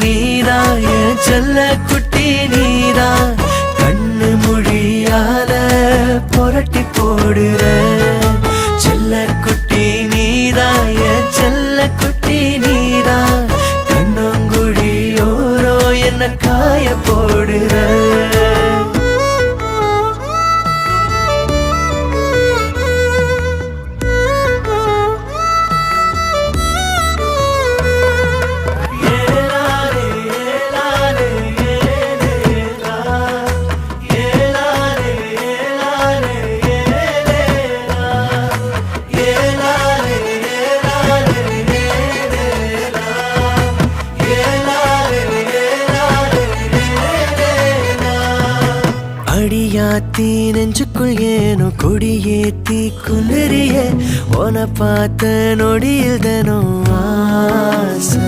நீதா என் செல்ல குட்டி நீதா கண்ணு மொழியால புரட்டி போடுற செல்ல குட்டி நீதா என் செல்ல குட்டி நீதா கண்ணங்குழியோரோ என்ன காய போடுற அடியாத்தி நெஞ்சுக்குள் ஏனோ கொடியேத்தி குளிரிய உன பார்த்த நொடியில் தனோ ஆசை